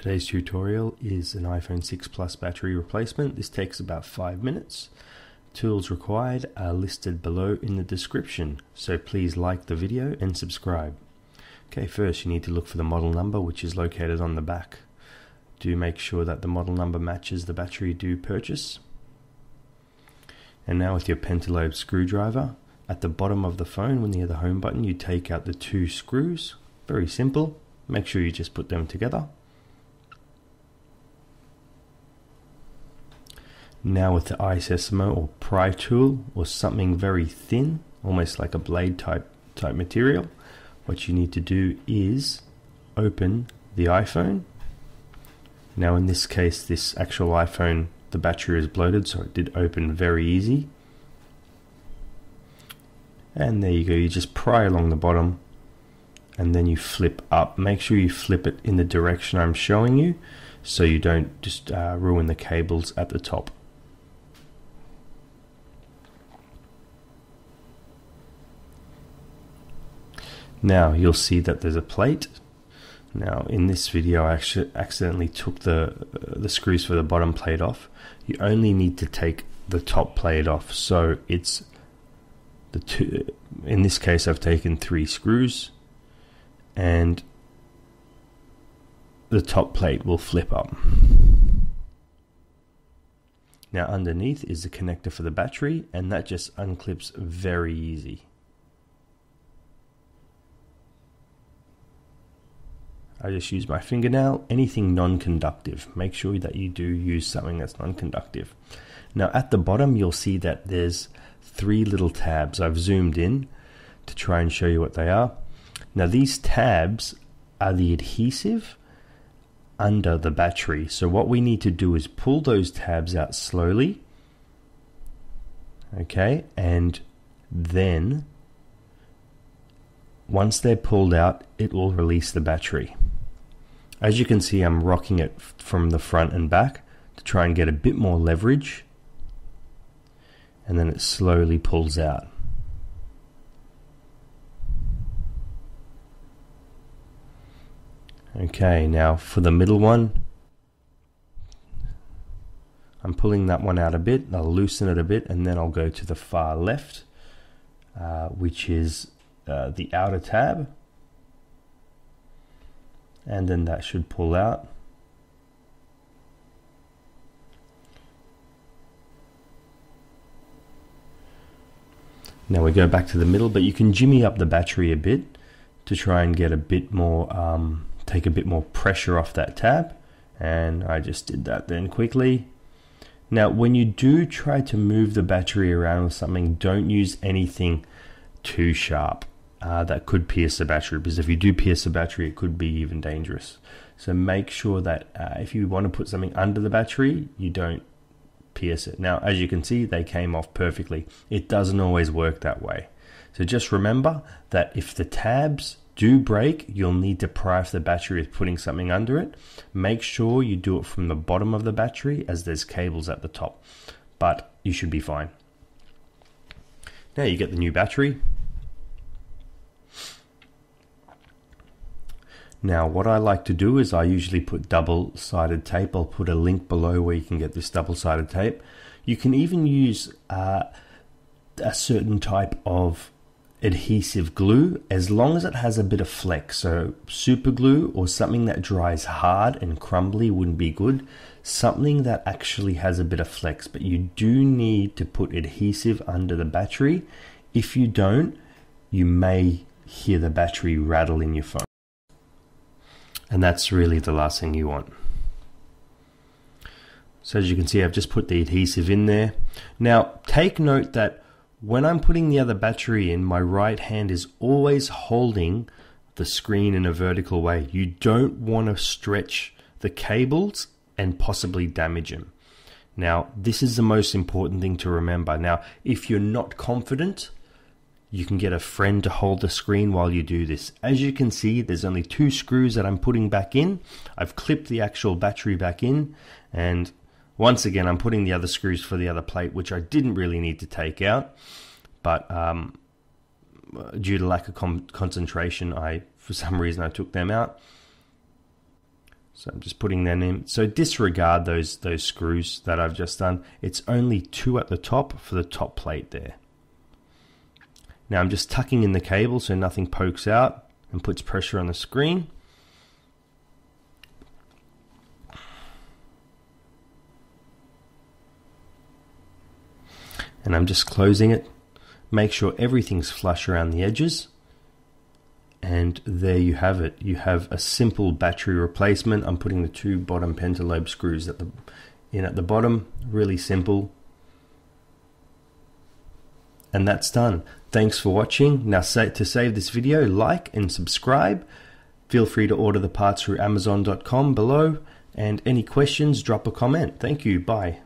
Today's tutorial is an iPhone 6 Plus battery replacement. This takes about 5 minutes. Tools required are listed below in the description, so please like the video and subscribe. Okay, first you need to look for the model number, which is located on the back. Do make sure that the model number matches the battery you do purchase. And now with your Pentalobe screwdriver, at the bottom of the phone near the home button, you take out the 2 screws. Very simple. Make sure you just put them together. Now with the iSesamo or pry tool or something very thin, almost like a blade type material, what you need to do is open the iPhone. Now in this case, this actual iPhone, the battery is bloated, so it did open very easy. And there you go, you just pry along the bottom and then you flip up. Make sure you flip it in the direction I'm showing you so you don't just ruin the cables at the top. Now you'll see that there's a plate. Now in this video I actually accidentally took the screws for the bottom plate off. You only need to take the top plate off, so it's the two. In this case I've taken 3 screws and the top plate will flip up. Now underneath is the connector for the battery, and that just unclips very easy. I just use my fingernail. Anything non-conductive, make sure that you do use something that's non-conductive. Now at the bottom you'll see that there's 3 little tabs. I've zoomed in to try and show you what they are. Now these tabs are the adhesive under the battery. So what we need to do is pull those tabs out slowly. Okay, and then once they're pulled out, it will release the battery. As you can see, I'm rocking it from the front and back to try and get a bit more leverage, and then it slowly pulls out. Okay, now for the middle one, I'm pulling that one out a bit. I'll loosen it a bit, and then I'll go to the far left, which is the outer tab, and then that should pull out. Now we go back to the middle, but you can jimmy up the battery a bit to try and get a bit more, take a bit more pressure off that tab, and I just did that then quickly. Now when you do try to move the battery around with something, don't use anything too sharp. That could pierce the battery, because if you do pierce the battery, it could be even dangerous. So make sure that if you want to put something under the battery, you don't pierce it. Now as you can see, they came off perfectly. It doesn't always work that way, so just remember that if the tabs do break, you'll need to pry off the battery with putting something under it. Make sure you do it from the bottom of the battery, as there's cables at the top, but you should be fine. Now you get the new battery. Now what I like to do is I usually put double-sided tape. I'll put a link below where you can get this double-sided tape. You can even use a certain type of adhesive glue, as long as it has a bit of flex. So super glue or something that dries hard and crumbly wouldn't be good. Something that actually has a bit of flex, but you do need to put adhesive under the battery. If you don't, you may hear the battery rattle in your phone, and that's really the last thing you want. So as you can see, I've just put the adhesive in there. Now take note that when I'm putting the other battery in, my right hand is always holding the screen in a vertical way. You don't want to stretch the cables and possibly damage them. Now this is the most important thing to remember. Now if you're not confident, you can get a friend to hold the screen while you do this. As you can see, there's only 2 screws that I'm putting back in. I've clipped the actual battery back in, and once again I'm putting the other screws for the other plate, which I didn't really need to take out, but due to lack of concentration, for some reason I took them out. So I'm just putting them in. So disregard those screws that I've just done. It's only 2 at the top for the top plate there. Now I'm just tucking in the cable so nothing pokes out and puts pressure on the screen. And I'm just closing it. Make sure everything's flush around the edges. And there you have it. You have a simple battery replacement. I'm putting the 2 bottom Pentalobe screws at the bottom. Really simple. And that's done. Thanks for watching. Now to save this video, like and subscribe. Feel free to order the parts through Amazon.com below. And any questions, drop a comment. Thank you. Bye.